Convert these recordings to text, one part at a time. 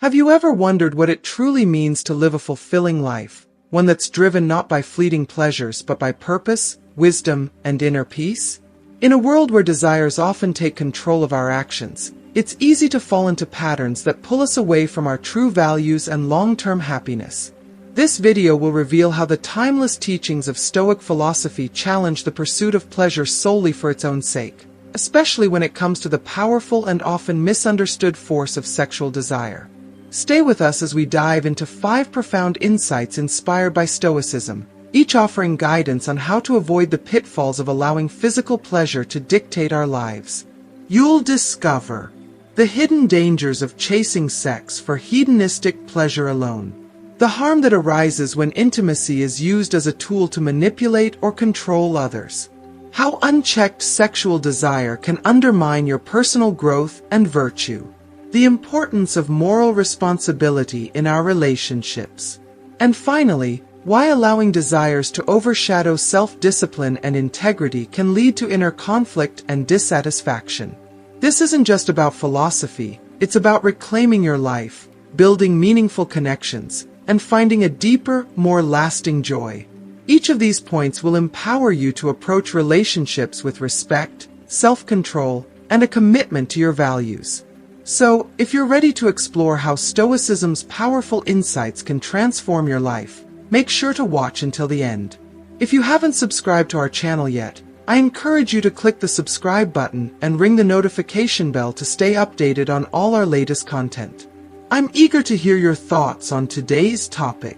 Have you ever wondered what it truly means to live a fulfilling life, one that's driven not by fleeting pleasures but by purpose, wisdom, and inner peace? In a world where desires often take control of our actions, it's easy to fall into patterns that pull us away from our true values and long-term happiness. This video will reveal how the timeless teachings of Stoic philosophy challenge the pursuit of pleasure solely for its own sake, especially when it comes to the powerful and often misunderstood force of sexual desire. Stay with us as we dive into 5 profound insights inspired by Stoicism, each offering guidance on how to avoid the pitfalls of allowing physical pleasure to dictate our lives. You'll discover the hidden dangers of chasing sex for hedonistic pleasure alone, the harm that arises when intimacy is used as a tool to manipulate or control others, how unchecked sexual desire can undermine your personal growth and virtue, the importance of moral responsibility in our relationships, and finally, why allowing desires to overshadow self-discipline and integrity can lead to inner conflict and dissatisfaction. This isn't just about philosophy, it's about reclaiming your life, building meaningful connections, and finding a deeper, more lasting joy. Each of these points will empower you to approach relationships with respect, self-control, and a commitment to your values. So, if you're ready to explore how Stoicism's powerful insights can transform your life, make sure to watch until the end. If you haven't subscribed to our channel yet, I encourage you to click the subscribe button and ring the notification bell to stay updated on all our latest content. I'm eager to hear your thoughts on today's topic.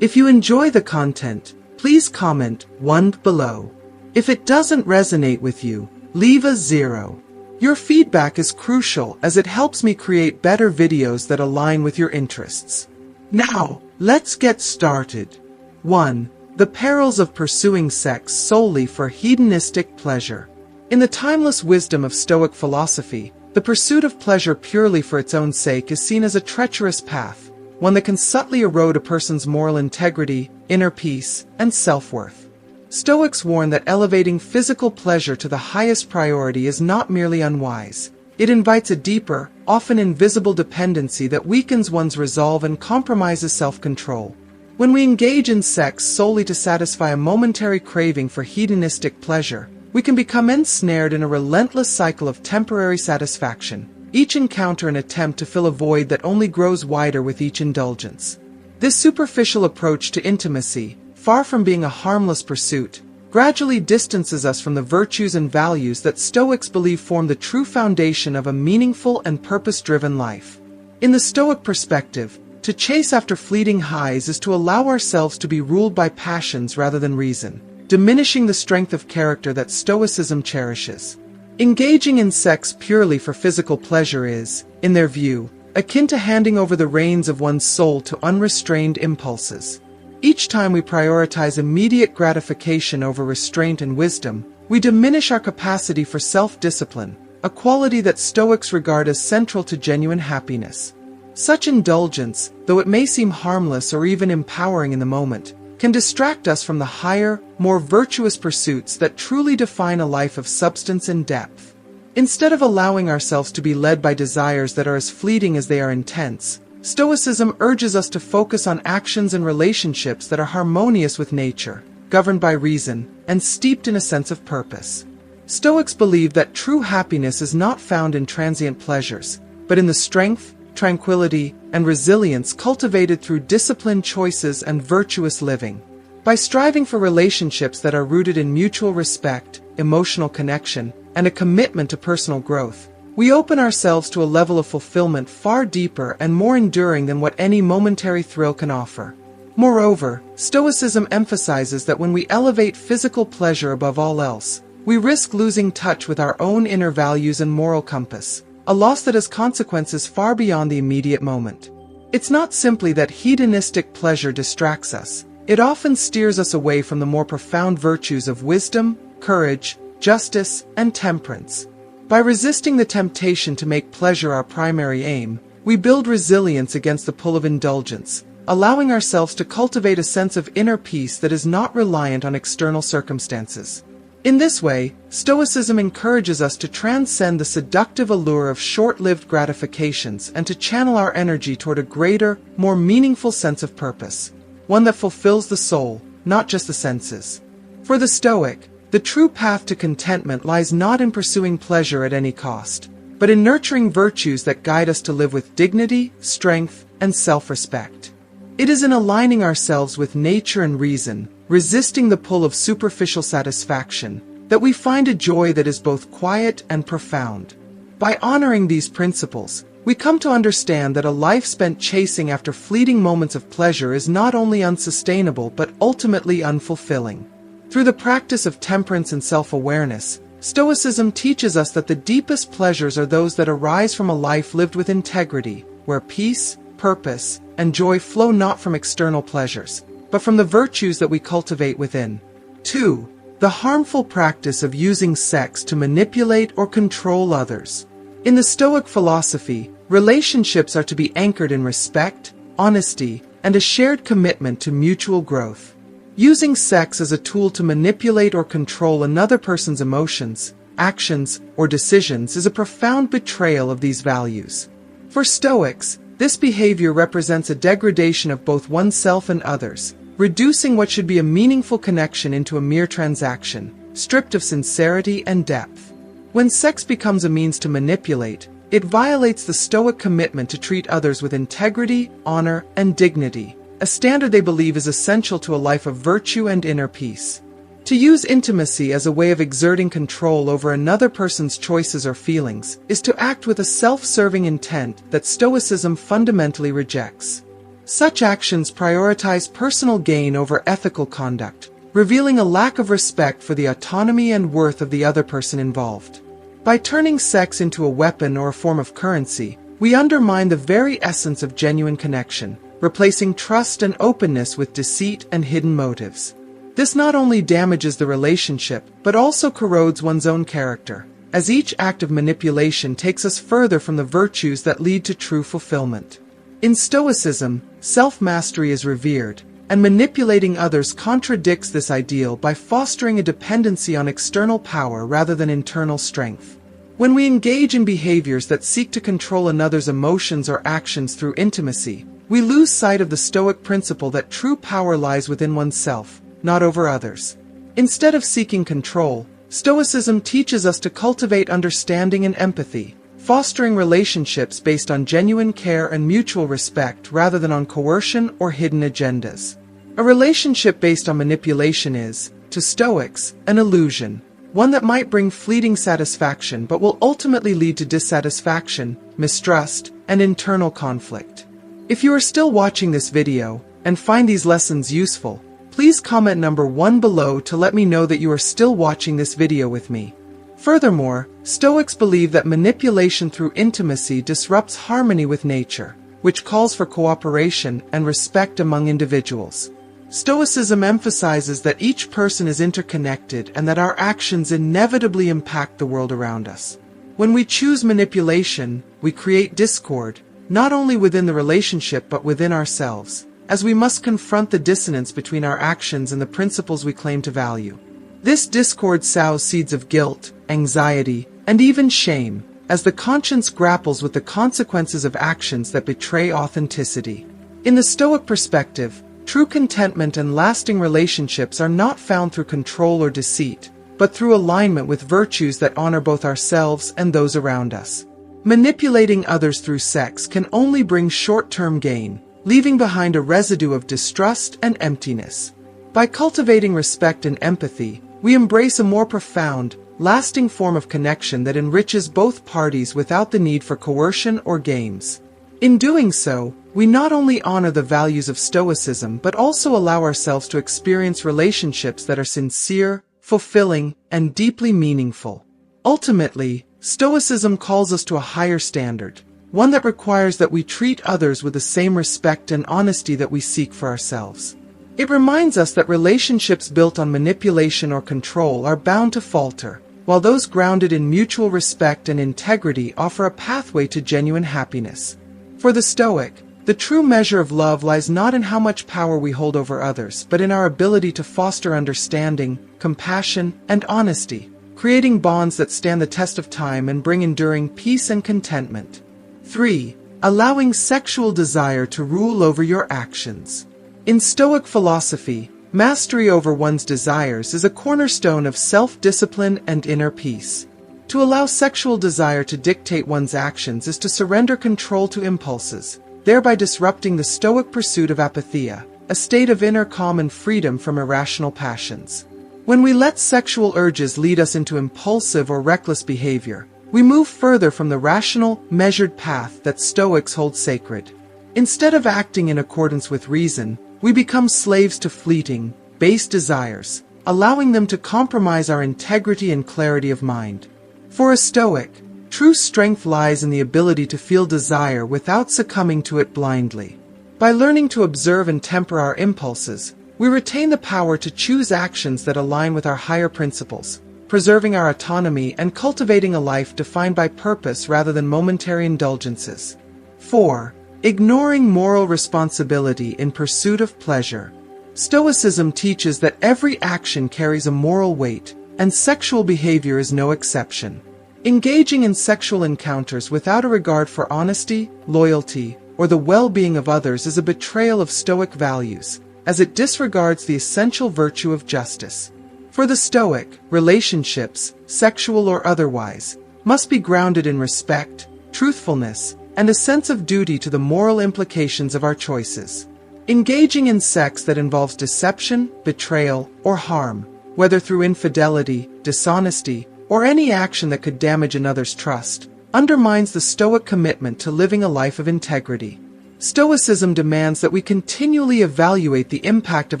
If you enjoy the content, please comment 1 below. If it doesn't resonate with you, leave a 0. Your feedback is crucial as it helps me create better videos that align with your interests. Now, let's get started. 1. The perils of pursuing sex solely for hedonistic pleasure. In the timeless wisdom of Stoic philosophy, the pursuit of pleasure purely for its own sake is seen as a treacherous path, one that can subtly erode a person's moral integrity, inner peace, and self-worth. Stoics warn that elevating physical pleasure to the highest priority is not merely unwise. It invites a deeper, often invisible dependency that weakens one's resolve and compromises self-control. When we engage in sex solely to satisfy a momentary craving for hedonistic pleasure, we can become ensnared in a relentless cycle of temporary satisfaction, each encounter an attempt to fill a void that only grows wider with each indulgence. This superficial approach to intimacy, far from being a harmless pursuit, gradually distances us from the virtues and values that Stoics believe form the true foundation of a meaningful and purpose-driven life. In the Stoic perspective, to chase after fleeting highs is to allow ourselves to be ruled by passions rather than reason, diminishing the strength of character that Stoicism cherishes. Engaging in sex purely for physical pleasure is, in their view, akin to handing over the reins of one's soul to unrestrained impulses. Each time we prioritize immediate gratification over restraint and wisdom, we diminish our capacity for self-discipline, a quality that Stoics regard as central to genuine happiness. Such indulgence, though it may seem harmless or even empowering in the moment, can distract us from the higher, more virtuous pursuits that truly define a life of substance and depth. Instead of allowing ourselves to be led by desires that are as fleeting as they are intense, Stoicism urges us to focus on actions and relationships that are harmonious with nature, governed by reason, and steeped in a sense of purpose. Stoics believe that true happiness is not found in transient pleasures, but in the strength, tranquility, and resilience cultivated through disciplined choices and virtuous living. By striving for relationships that are rooted in mutual respect, emotional connection, and a commitment to personal growth, we open ourselves to a level of fulfillment far deeper and more enduring than what any momentary thrill can offer. Moreover, Stoicism emphasizes that when we elevate physical pleasure above all else, we risk losing touch with our own inner values and moral compass, a loss that has consequences far beyond the immediate moment. It's not simply that hedonistic pleasure distracts us, it often steers us away from the more profound virtues of wisdom, courage, justice, and temperance. By resisting the temptation to make pleasure our primary aim, we build resilience against the pull of indulgence, allowing ourselves to cultivate a sense of inner peace that is not reliant on external circumstances. In this way, Stoicism encourages us to transcend the seductive allure of short-lived gratifications and to channel our energy toward a greater, more meaningful sense of purpose, one that fulfills the soul, not just the senses. For the Stoic, the true path to contentment lies not in pursuing pleasure at any cost, but in nurturing virtues that guide us to live with dignity, strength, and self-respect. It is in aligning ourselves with nature and reason, resisting the pull of superficial satisfaction, that we find a joy that is both quiet and profound. By honoring these principles, we come to understand that a life spent chasing after fleeting moments of pleasure is not only unsustainable but ultimately unfulfilling. Through the practice of temperance and self-awareness, Stoicism teaches us that the deepest pleasures are those that arise from a life lived with integrity, where peace, purpose, and joy flow not from external pleasures, but from the virtues that we cultivate within. 2. The harmful practice of using sex to manipulate or control others. In the Stoic philosophy, relationships are to be anchored in respect, honesty, and a shared commitment to mutual growth. Using sex as a tool to manipulate or control another person's emotions, actions, or decisions is a profound betrayal of these values. For Stoics, this behavior represents a degradation of both oneself and others, reducing what should be a meaningful connection into a mere transaction, stripped of sincerity and depth. When sex becomes a means to manipulate, it violates the Stoic commitment to treat others with integrity, honor, and dignity, a standard they believe is essential to a life of virtue and inner peace. To use intimacy as a way of exerting control over another person's choices or feelings is to act with a self-serving intent that Stoicism fundamentally rejects. Such actions prioritize personal gain over ethical conduct, revealing a lack of respect for the autonomy and worth of the other person involved. By turning sex into a weapon or a form of currency, we undermine the very essence of genuine connection, replacing trust and openness with deceit and hidden motives. This not only damages the relationship, but also corrodes one's own character, as each act of manipulation takes us further from the virtues that lead to true fulfillment. In Stoicism, self-mastery is revered, and manipulating others contradicts this ideal by fostering a dependency on external power rather than internal strength. When we engage in behaviors that seek to control another's emotions or actions through intimacy, we lose sight of the Stoic principle that true power lies within oneself, not over others. Instead of seeking control, Stoicism teaches us to cultivate understanding and empathy, fostering relationships based on genuine care and mutual respect rather than on coercion or hidden agendas. A relationship based on manipulation is, to Stoics, an illusion, one that might bring fleeting satisfaction but will ultimately lead to dissatisfaction, mistrust, and internal conflict. If you are still watching this video and find these lessons useful, please comment number 1 below to let me know that you are still watching this video with me. Furthermore, Stoics believe that manipulation through intimacy disrupts harmony with nature, which calls for cooperation and respect among individuals. Stoicism emphasizes that each person is interconnected and that our actions inevitably impact the world around us. When we choose manipulation, we create discord, not only within the relationship but within ourselves, as we must confront the dissonance between our actions and the principles we claim to value. This discord sows seeds of guilt, anxiety, and even shame, as the conscience grapples with the consequences of actions that betray authenticity. In the Stoic perspective, true contentment and lasting relationships are not found through control or deceit, but through alignment with virtues that honor both ourselves and those around us. Manipulating others through sex can only bring short-term gain, leaving behind a residue of distrust and emptiness. By cultivating respect and empathy, we embrace a more profound, lasting form of connection that enriches both parties without the need for coercion or games. In doing so, we not only honor the values of Stoicism but also allow ourselves to experience relationships that are sincere, fulfilling, and deeply meaningful. Ultimately, Stoicism calls us to a higher standard, one that requires that we treat others with the same respect and honesty that we seek for ourselves. It reminds us that relationships built on manipulation or control are bound to falter, while those grounded in mutual respect and integrity offer a pathway to genuine happiness. For the Stoic, The true measure of love lies not in how much power we hold over others, but in our ability to foster understanding, compassion, and honesty, creating bonds that stand the test of time and bring enduring peace and contentment. 3. Allowing sexual desire to rule over your actions. In Stoic philosophy, mastery over one's desires is a cornerstone of self-discipline and inner peace. To allow sexual desire to dictate one's actions is to surrender control to impulses, thereby disrupting the Stoic pursuit of apatheia, a state of inner calm and freedom from irrational passions. When we let sexual urges lead us into impulsive or reckless behavior, we move further from the rational, measured path that Stoics hold sacred. Instead of acting in accordance with reason, we become slaves to fleeting, base desires, allowing them to compromise our integrity and clarity of mind. For a Stoic, true strength lies in the ability to feel desire without succumbing to it blindly. By learning to observe and temper our impulses, we retain the power to choose actions that align with our higher principles, preserving our autonomy and cultivating a life defined by purpose rather than momentary indulgences. 4. Ignoring moral responsibility in pursuit of pleasure. Stoicism teaches that every action carries a moral weight, and sexual behavior is no exception. Engaging in sexual encounters without a regard for honesty, loyalty, or the well-being of others is a betrayal of Stoic values, as it disregards the essential virtue of justice. For the Stoic, relationships, sexual or otherwise, must be grounded in respect, truthfulness, and a sense of duty to the moral implications of our choices. Engaging in sex that involves deception, betrayal, or harm, whether through infidelity, dishonesty, or any action that could damage another's trust, undermines the Stoic commitment to living a life of integrity. Stoicism demands that we continually evaluate the impact of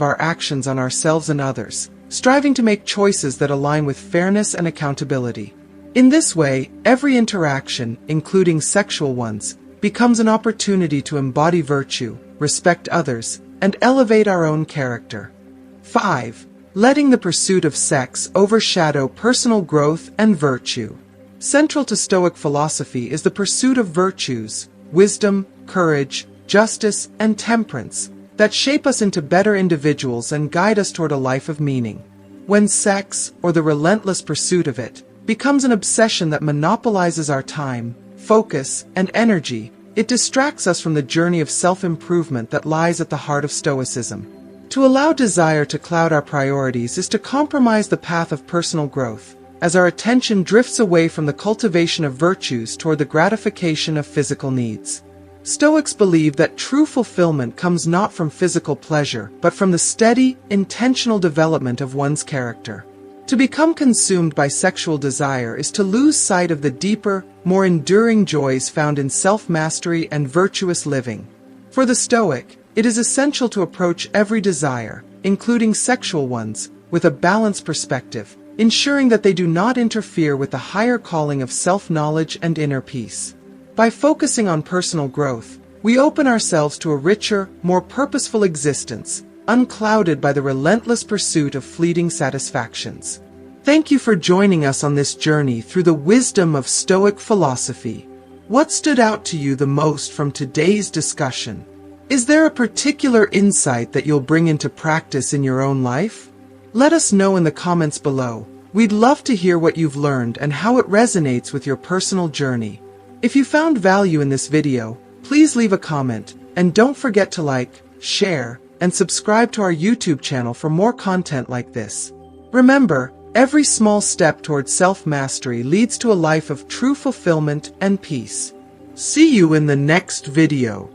our actions on ourselves and others, striving to make choices that align with fairness and accountability. In this way, every interaction, including sexual ones, becomes an opportunity to embody virtue, respect others, and elevate our own character. 5. Letting the pursuit of sex overshadow personal growth and virtue. Central to Stoic philosophy is the pursuit of virtues, wisdom, courage, justice, and temperance, that shape us into better individuals and guide us toward a life of meaning. When sex, or the relentless pursuit of it, becomes an obsession that monopolizes our time, focus, and energy, it distracts us from the journey of self-improvement that lies at the heart of Stoicism. To allow desire to cloud our priorities is to compromise the path of personal growth, as our attention drifts away from the cultivation of virtues toward the gratification of physical needs. Stoics believe that true fulfillment comes not from physical pleasure, but from the steady, intentional development of one's character. To become consumed by sexual desire is to lose sight of the deeper, more enduring joys found in self-mastery and virtuous living. For the Stoic, it is essential to approach every desire, including sexual ones, with a balanced perspective, ensuring that they do not interfere with the higher calling of self-knowledge and inner peace. By focusing on personal growth, we open ourselves to a richer, more purposeful existence, unclouded by the relentless pursuit of fleeting satisfactions. Thank you for joining us on this journey through the wisdom of Stoic philosophy. What stood out to you the most from today's discussion? Is there a particular insight that you'll bring into practice in your own life? Let us know in the comments below. We'd love to hear what you've learned and how it resonates with your personal journey. If you found value in this video, please leave a comment, and don't forget to like, share, and subscribe to our YouTube channel for more content like this. Remember, every small step towards self-mastery leads to a life of true fulfillment and peace. See you in the next video.